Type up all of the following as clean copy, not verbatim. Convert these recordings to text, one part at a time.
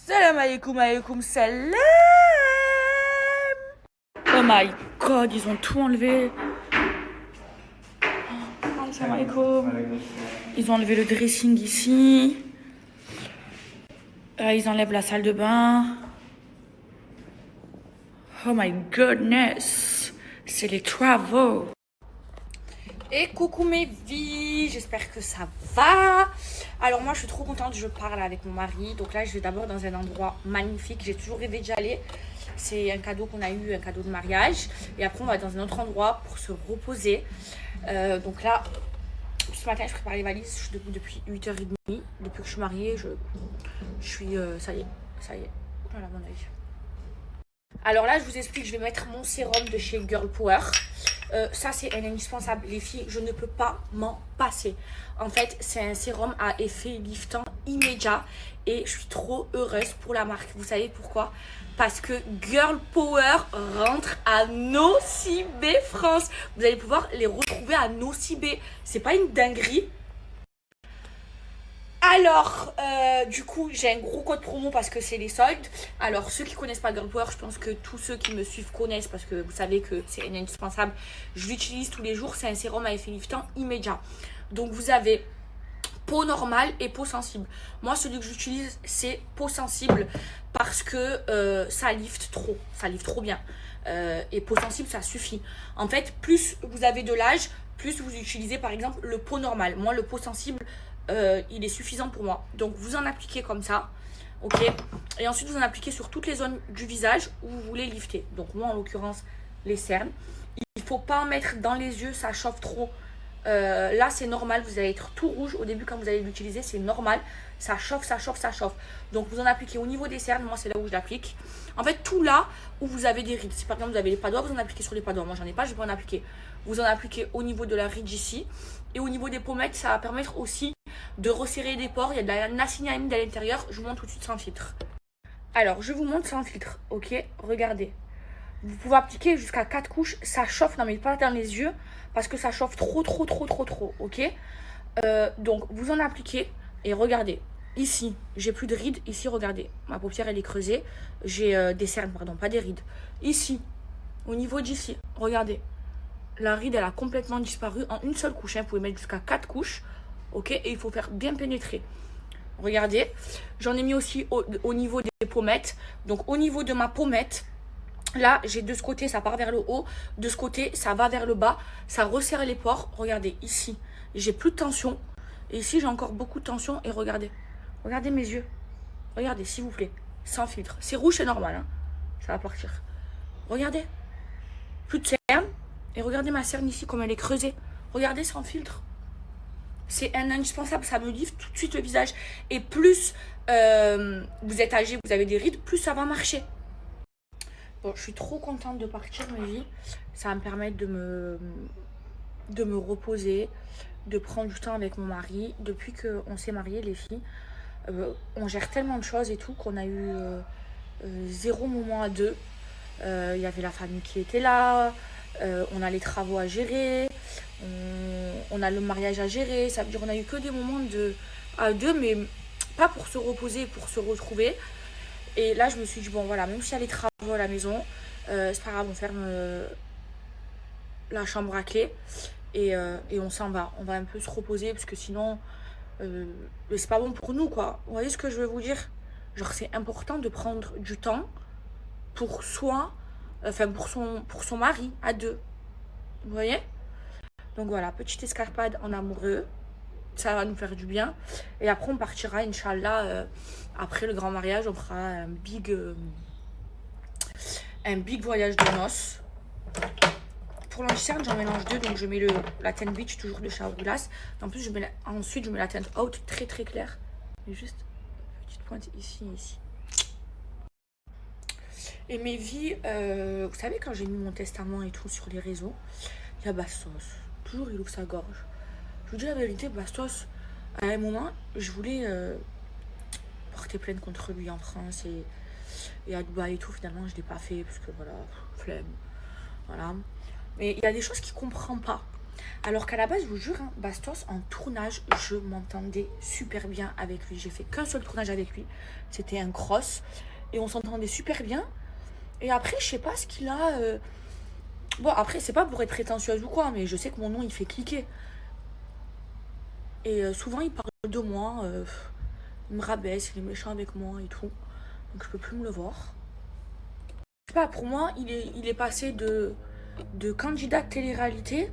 Salam alaikum, alaikum salam. Oh my god, ils ont tout enlevé. Salam alaikum. Ils ont enlevé le dressing ici. Ils enlèvent la salle de bain. Oh my goodness. C'est les travaux. Et coucou mes vies, j'espère que ça va. Alors moi je suis trop contente, je parle avec mon mari. Donc là je vais d'abord dans un endroit magnifique, j'ai toujours rêvé d'y aller. C'est un cadeau qu'on a eu, un cadeau de mariage. Et après on va dans un autre endroit pour se reposer. Donc là, ce matin je prépare les valises, je suis debout depuis 8h30. Depuis que je suis mariée, je suis... ça y est. Voilà mon œil. Alors là je vous explique, je vais mettre mon sérum de chez Girl Power. Ça c'est un indispensable les filles, je ne peux pas m'en passer. En fait c'est un sérum à effet liftant immédiat et je suis trop heureuse pour la marque. Vous savez pourquoi? Parce que Girl Power rentre à Nocibé France. Vous allez pouvoir les retrouver à Nocibé. C'est pas une dinguerie? Alors, du coup, j'ai un gros code promo parce que c'est les soldes. Alors, ceux qui connaissent pas Girl Power, je pense que tous ceux qui me suivent connaissent parce que vous savez que c'est indispensable. Je l'utilise tous les jours. C'est un sérum à effet liftant immédiat. Donc, vous avez peau normale et peau sensible. Moi, celui que j'utilise, c'est peau sensible parce que ça lifte trop. Ça lifte trop bien. Et peau sensible, ça suffit. En fait, plus vous avez de l'âge, plus vous utilisez par exemple le peau normal. Moi, le peau sensible, il est suffisant pour moi. Donc vous en appliquez comme ça, ok, et ensuite vous en appliquez sur toutes les zones du visage où vous voulez lifter. Donc moi en l'occurrence les cernes. Il faut pas en mettre dans les yeux, ça chauffe trop. Là c'est normal, vous allez être tout rouge au début quand vous allez l'utiliser, c'est normal, ça chauffe. Donc vous en appliquez au niveau des cernes, moi c'est là où je l'applique. En fait tout là où vous avez des rides, si par exemple vous avez les padois, vous en appliquez sur les padois. Moi j'en ai pas, je vais pas en appliquer. Vous en appliquez au niveau de la ride ici. Et au niveau des pommettes, ça va permettre aussi de resserrer les pores. Il y a de la niacinamide à l'intérieur. Je vous montre tout de suite sans filtre. Alors, je vous montre sans filtre, ok? Regardez. Vous pouvez appliquer jusqu'à 4 couches. Ça chauffe, non mais pas dans les yeux, parce que ça chauffe trop, ok? Donc, vous en appliquez et regardez. Ici, j'ai plus de rides. Ici, regardez. Ma paupière, elle est creusée. J'ai des cernes, pardon, pas des rides. Ici, au niveau d'ici, regardez. La ride, elle a complètement disparu en une seule couche. Vous pouvez mettre jusqu'à 4 couches. Ok, et il faut faire bien pénétrer. Regardez. J'en ai mis aussi au niveau des pommettes. Donc, au niveau de ma pommette, là, j'ai de ce côté, ça part vers le haut. De ce côté, ça va vers le bas. Ça resserre les pores. Regardez, ici, j'ai plus de tension. Et ici, j'ai encore beaucoup de tension. Et regardez. Regardez mes yeux. Regardez, s'il vous plaît. Sans filtre. C'est rouge, c'est normal. Hein. Ça va partir. Regardez. Plus de cernes. Et regardez ma cerne ici, comme elle est creusée. Regardez sans filtre. C'est un indispensable, ça me livre tout de suite le visage. Et plus vous êtes âgé, vous avez des rides, plus ça va marcher. Bon, je suis trop contente de partir, ma vie. Ça va me permettre de me reposer, de prendre du temps avec mon mari. Depuis qu'on s'est mariés, les filles, on gère tellement de choses et tout qu'on a eu zéro moment à deux. Il y avait la famille qui était là. On a les travaux à gérer, on a le mariage à gérer. Ça veut dire qu'on a eu que des moments à deux, mais pas pour se reposer, pour se retrouver. Et là, je me suis dit, bon voilà, même s'il y a les travaux à la maison, c'est pas grave, on ferme la chambre à clé et on s'en va. On va un peu se reposer parce que sinon, c'est pas bon pour nous, quoi. Vous voyez ce que je veux vous dire? Genre, c'est important de prendre du temps pour soi. Enfin, pour son mari, à deux. Vous voyez? Donc voilà, petite escarpade en amoureux. Ça va nous faire du bien. Et après, on partira, Inch'Allah. Après le grand mariage, on fera un big voyage de noces. Pour l'anti-cerne, j'en mélange deux. Donc, je mets la teinte beach, toujours de chez Hourglass. En plus, ensuite, je mets la teinte haute, très claire. Et juste une petite pointe ici et ici. Et mes vies, vous savez, quand j'ai mis mon testament et tout sur les réseaux, il y a Bastos. Toujours, il ouvre sa gorge. Je vous dis la vérité, Bastos, à un moment, je voulais porter plainte contre lui en France et à Dubaï et tout. Finalement, je ne l'ai pas fait parce que voilà, flemme. Voilà. Mais il y a des choses qu'il ne comprend pas. Alors qu'à la base, je vous jure, hein, Bastos, en tournage, je m'entendais super bien avec lui. J'ai fait qu'un seul tournage avec lui. C'était un cross. Et on s'entendait super bien. Et après, je sais pas ce qu'il a. Bon, après, c'est pas pour être prétentieuse ou quoi, mais je sais que mon nom, il fait cliquer. Et souvent, il parle de moi. Il me rabaisse, il est méchant avec moi et tout. Donc, je peux plus me le voir. Je sais pas, pour moi, il est passé de candidat de télé-réalité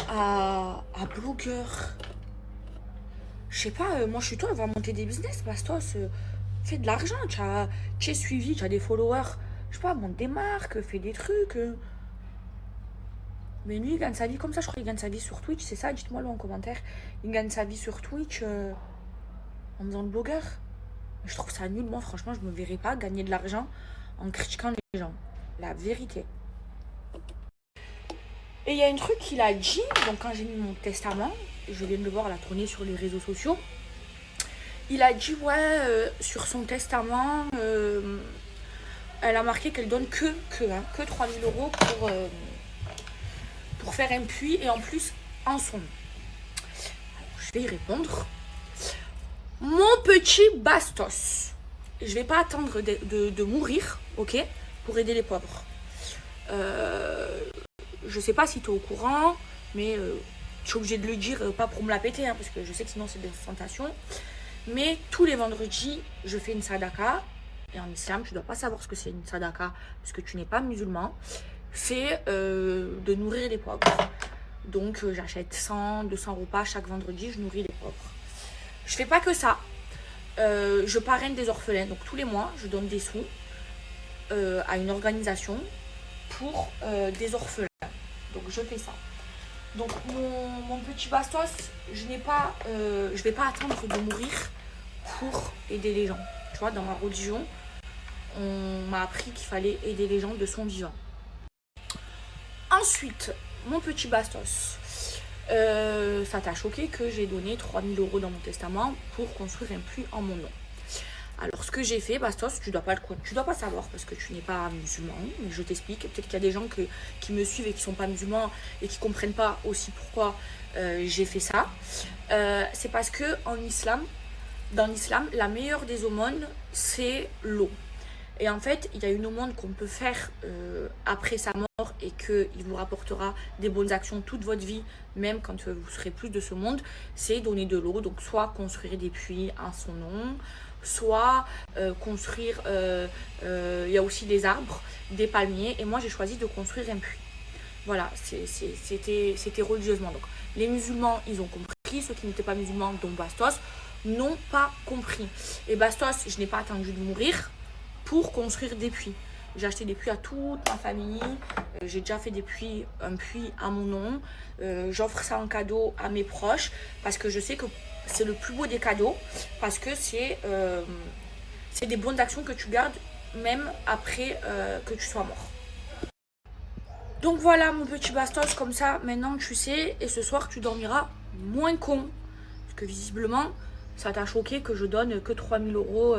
à blogueur. Je sais pas, moi je suis toi, elle va monter des business, Bastos. Fais de l'argent, tu es suivi, tu as des followers. Je sais pas, monte des marques, fais des trucs. Mais lui, il gagne sa vie comme ça, je crois qu'il gagne sa vie sur Twitch, c'est ça, dites-moi le en commentaire. Il gagne sa vie sur Twitch en faisant le blogueur. Je trouve ça nul, moi franchement, je me verrais pas gagner de l'argent en critiquant les gens. La vérité. Et il y a un truc qu'il a dit, donc quand j'ai mis mon testament, je viens de le voir, la tournée sur les réseaux sociaux. Il a dit, ouais, sur son testament, elle a marqué qu'elle donne que 3 000 euros pour faire un puits et en plus en son nom. Alors, je vais y répondre. Mon petit Bastos, je vais pas attendre de mourir, ok, pour aider les pauvres. Je sais pas si tu es au courant, mais je suis obligée de le dire, pas pour me la péter, hein, parce que je sais que sinon c'est des tentations. Mais tous les vendredis, je fais une sadaka. Et en islam, tu ne dois pas savoir ce que c'est une sadaka, parce que tu n'es pas musulman. C'est de nourrir les pauvres. Donc j'achète 100, 200 repas chaque vendredi, je nourris les pauvres. Je fais pas que ça. Je parraine des orphelins. Donc tous les mois, je donne des sous à une organisation pour des orphelins. Donc je fais ça. Donc mon petit Bastos, je vais pas attendre de mourir pour aider les gens. Tu vois, dans ma religion, on m'a appris qu'il fallait aider les gens de son vivant. Ensuite, mon petit Bastos, ça t'a choqué que j'ai donné 3 000 euros dans mon testament pour construire un puits en mon nom. Alors, ce que j'ai fait, Bastos, tu dois pas savoir parce que tu n'es pas musulman, mais je t'explique. Peut-être qu'il y a des gens qui me suivent et qui sont pas musulmans et qui comprennent pas aussi pourquoi j'ai fait ça. C'est parce que dans l'islam, la meilleure des aumônes, c'est l'eau. Et en fait, il y a une aumône qu'on peut faire après sa mort et qu'il vous rapportera des bonnes actions toute votre vie, même quand vous serez plus de ce monde, c'est donner de l'eau. Donc, soit construire des puits en son nom, soit construire, il y a aussi des arbres, des palmiers, et moi j'ai choisi de construire un puits. Voilà, c'était religieusement. Donc les musulmans, ils ont compris, ceux qui n'étaient pas musulmans, dont Bastos, n'ont pas compris. Et Bastos, je n'ai pas attendu de mourir pour construire des puits. J'ai acheté des puits à toute ma famille, j'ai déjà fait un puits à mon nom, j'offre ça en cadeau à mes proches, parce que je sais que c'est le plus beau des cadeaux, parce que c'est des bonnes actions que tu gardes même après que tu sois mort. Donc voilà mon petit Bastos, comme ça maintenant tu sais, et ce soir tu dormiras moins con, parce que visiblement ça t'a choqué que je donne que 3 000 euros,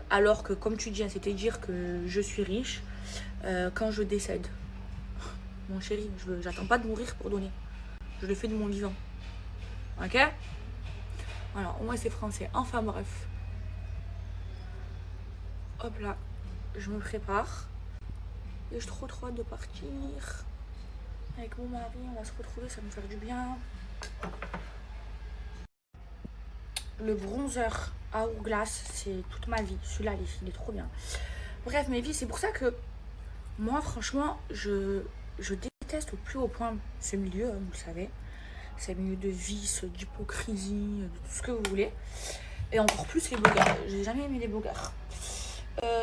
alors que comme tu dis, c'était dire que je suis riche quand je décède. Mon chéri, j'attends pas de mourir pour donner, je le fais de mon vivant. Ok? Voilà, au moins c'est français. Enfin bref. Hop là, je me prépare. Et j'ai trop hâte de partir. Avec mon mari, on va se retrouver, ça va me faire du bien. Le bronzer à Hourglass, c'est toute ma vie. Celui-là, il est trop bien. Bref, mes vies, c'est pour ça que moi, franchement, je déteste au plus haut point ce milieu, hein, vous le savez. C'est un milieu de vice, d'hypocrisie, de tout ce que vous voulez. Et encore plus les blogueurs. J'ai jamais aimé les blogueurs.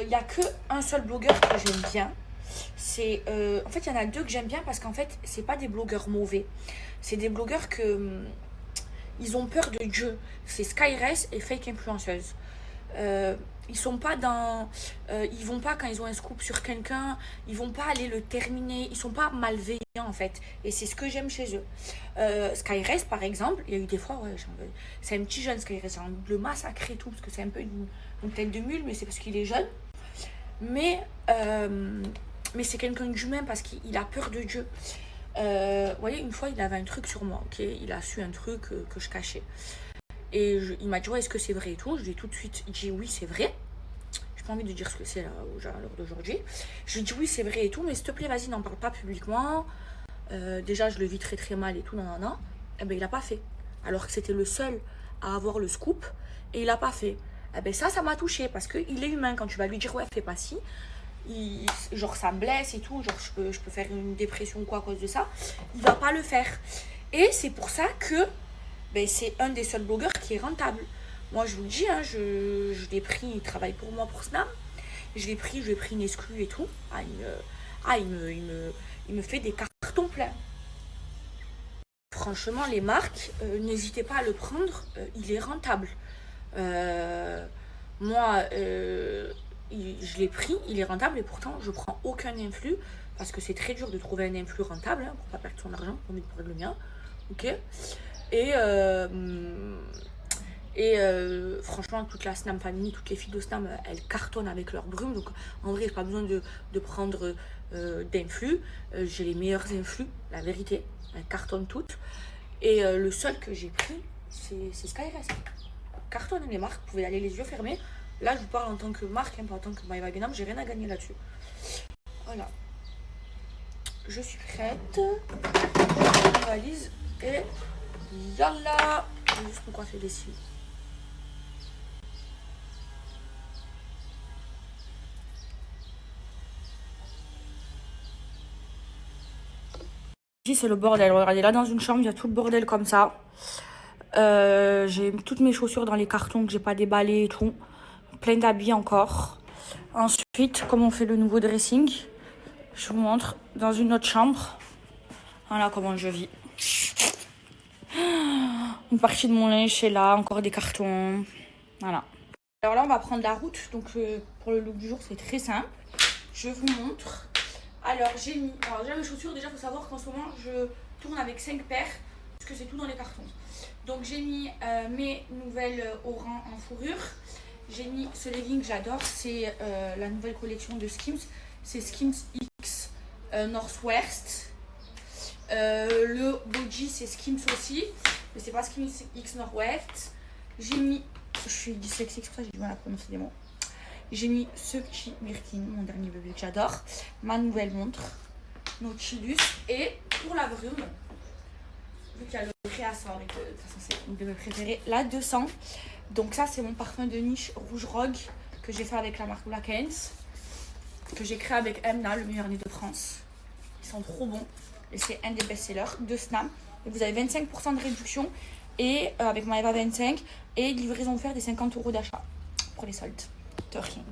Il n'y a qu'un seul blogueur que j'aime bien. En fait, il y en a deux que j'aime bien parce qu'en fait, c'est pas des blogueurs mauvais. C'est des blogueurs que ils ont peur de Dieu. C'est Skyress et Fake Influenceuse. Ils sont pas dans... ils vont pas, quand ils ont un scoop sur quelqu'un, ils vont pas aller le terminer. Ils sont pas malveillants, en fait. Et c'est ce que j'aime chez eux. Skyress, par exemple, il y a eu des fois, ouais, c'est un petit jeune Skyress, j'ai envie de le massacrer et tout, parce que c'est un peu une tête de mule, mais c'est parce qu'il est jeune. Mais c'est quelqu'un d'humain parce qu'il a peur de Dieu. Vous voyez, une fois, il avait un truc sur moi, ok? Il a su un truc que je cachais. Et il m'a dit, ouais, est-ce que c'est vrai et tout? Je lui ai tout de suite dit, oui, c'est vrai. J'ai pas envie de dire ce que c'est là, à l'heure d'aujourd'hui. Je lui ai dit, oui, c'est vrai et tout, mais s'il te plaît, vas-y, n'en parle pas publiquement. Déjà, je le vis très très mal et tout, non. Eh ben, il a pas fait. Alors que c'était le seul à avoir le scoop, et il a pas fait. Eh ben, ça m'a touché parce qu'il est humain. Quand tu vas lui dire, ouais, fais pas ci, genre ça me blesse et tout, genre je peux faire une dépression ou quoi à cause de ça, il va pas le faire. Et c'est pour ça que c'est un des seuls blogueurs qui est rentable. Moi je vous le dis, hein, je l'ai pris, il travaille pour moi pour Snap, je lui ai pris une exclue et tout. Il me fait des cartons pleins. Franchement, les marques, n'hésitez pas à le prendre, il est rentable. Moi, je l'ai pris, il est rentable et pourtant je prends aucun influx parce que c'est très dur de trouver un influx rentable hein, pour pas perdre son argent, pour perdre le mien. Ok. Franchement, toute la Snam famille, toutes les filles de Snam, elles cartonnent avec leur brume. Donc en vrai, j'ai pas besoin de prendre d'influx. J'ai les meilleurs influx, la vérité. Elles cartonnent toutes. Et le seul que j'ai pris, c'est Skyrest. Cartonne les marques, vous pouvez aller les yeux fermés. Là, je vous parle en tant que marque, hein, pas en tant que My Wagenham, j'ai rien à gagner là-dessus. Voilà. Je suis prête. Je valise et yalla. Je vais juste me coiffer les cils. Ici, c'est le bordel. Regardez, là, dans une chambre, il y a tout le bordel comme ça. J'ai toutes mes chaussures dans les cartons que j'ai pas déballés et tout. Plein d'habits encore. Ensuite, comme on fait le nouveau dressing, je vous montre dans une autre chambre. Voilà comment je vis. Une partie de mon linge est là, encore des cartons. Voilà. Alors là, on va prendre la route. Donc pour le look du jour, c'est très simple. Je vous montre. Alors j'ai mis... Alors déjà mes chaussures, déjà il faut savoir qu'en ce moment, je tourne avec 5 paires. Parce que c'est tout dans les cartons. Donc j'ai mis mes nouvelles Oran en fourrure. J'ai mis ce legging que j'adore. C'est la nouvelle collection de Skims. C'est Skims X Northwest. Le body c'est Skims aussi. Mais c'est pas Skims X Northwest. J'ai mis... Je suis dyslexique, c'est pour ça que j'ai du mal à prononcer les mots. J'ai mis ce petit Birkin, mon dernier bébé que j'adore. Ma nouvelle montre. Nautilus. Et pour la brume... Vu qu'il y a le créassant avec, de toute façon c'est une de mes préférées, la 200. Donc ça c'est mon parfum de niche rouge rogue que j'ai fait avec la marque Black Hands, que j'ai créé avec Emna, le meilleur nez de France. Ils sont trop bons et c'est un des best-sellers de Snam. Et vous avez 25% de réduction et avec Maeva 25 et livraison offerte des 50 € d'achat pour les soldes. De rien.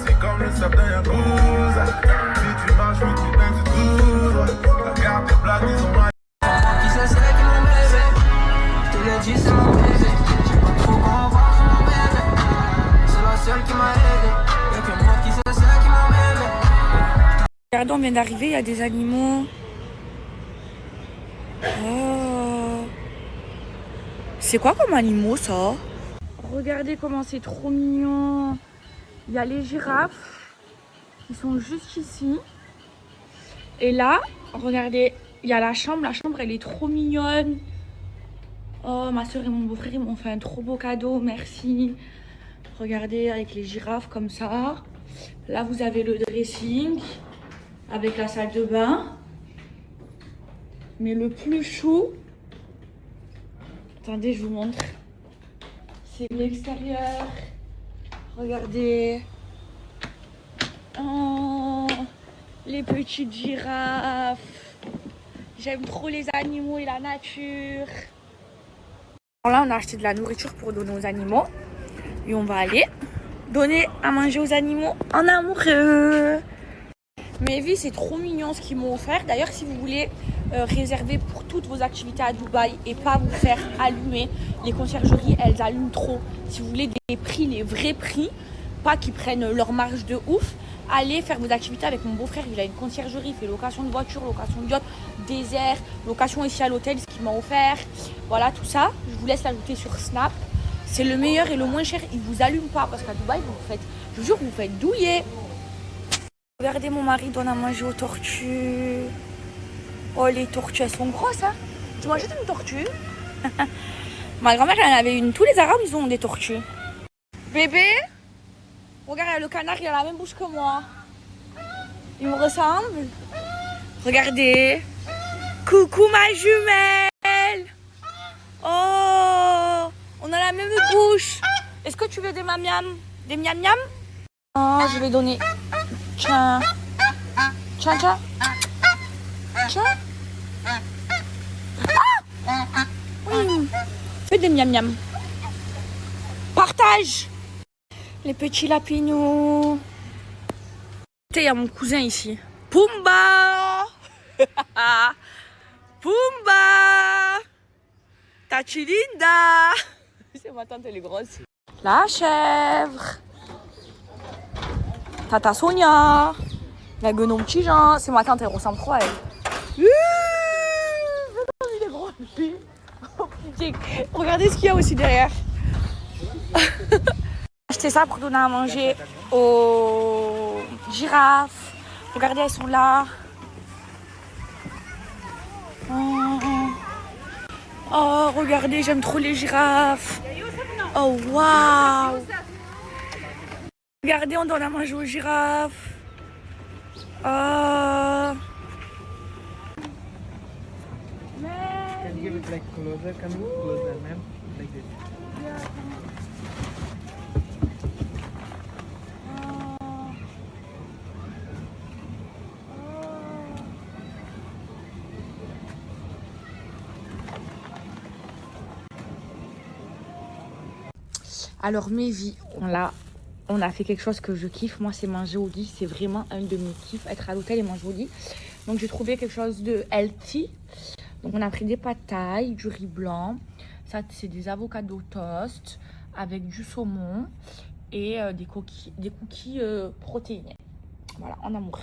C'est comme le sable d'un Yakuza. Si tu marches, oui, tu danses tout droit. Regarde tes blagues, ils ont mal. Qui c'est qui m'ont bébé? Je te l'ai dit, c'est mon bébé. J'ai pas trop qu'on voit sur mon bébé. C'est la seule qui m'a aidé. Y'a que moi qui c'est qui m'ont bébé. Regardez, on vient d'arriver, il y a des animaux. Oh. C'est quoi comme animaux ça? Regardez comment c'est trop mignon. Il y a les girafes. Ils sont juste ici. Et là, regardez, il y a la chambre. La chambre, elle est trop mignonne. Oh, ma soeur et mon beau-frère, ils m'ont fait un trop beau cadeau. Merci. Regardez, avec les girafes comme ça. Là, vous avez le dressing. Avec la salle de bain. Mais le plus chou... Attendez, je vous montre. C'est l'extérieur. Regardez. Oh, les petites girafes. J'aime trop les animaux et la nature. Alors là, on a acheté de la nourriture pour donner aux animaux. Et on va aller donner à manger aux animaux en amoureux. Mais oui, c'est trop mignon ce qu'ils m'ont offert. D'ailleurs, si vous voulez réserver pour toutes vos activités à Dubaï et pas vous faire allumer, les conciergeries, elles allument trop. Si vous voulez des prix, les vrais prix, pas qu'ils prennent leur marge de ouf, allez faire vos activités avec mon beau-frère. Il a une conciergerie, il fait location de voiture, location de yacht, désert, location ici à l'hôtel, ce qu'il m'a offert. Voilà, tout ça. Je vous laisse l'ajouter sur Snap. C'est le meilleur et le moins cher. Il vous allume pas parce qu'à Dubaï, je vous faites douiller. Regardez, mon mari donne à manger aux tortues. Oh, les tortues, elles sont grosses, hein. Tu manges une tortue? Ma grand-mère, elle en avait une. Tous les Arabes, ils ont des tortues. Bébé, regarde, le canard, il a la même bouche que moi. Il me ressemble. Regardez. Coucou, ma jumelle. Oh, on a la même bouche. Est-ce que tu veux des miam-miam? Des miam-miam? Oh, je vais donner. Tiens. Tiens, tiens. Tiens. Ah oui. Fais des miam-miam. Partage. Les petits lapinous. Il y a mon cousin ici. Pumba. Pumba. Tati Linda. C'est ma tante, elle est grosse. La chèvre. Tata Sonia. La guenon petit Jean. C'est ma tante, elle ressemble trop à elle. Il est gros. Regardez ce qu'il y a aussi derrière. J'ai acheté ça pour donner à manger aux girafes. Regardez, elles sont là. Oh, regardez, j'aime trop les girafes. Oh, waouh. Regardez, on donne à manger aux girafes. Oh. Can you give it like closer? Come closer, ma'am. Like this. Alors mes vies, on a fait quelque chose que je kiffe. Moi, c'est manger au lit. C'est vraiment un de mes kiffs, être à l'hôtel et manger au lit. Donc j'ai trouvé quelque chose de healthy. Donc on a pris des pâtes thaï, du riz blanc. Ça, c'est des avocados toast avec du saumon et des cookies protéinés. Voilà, en amour.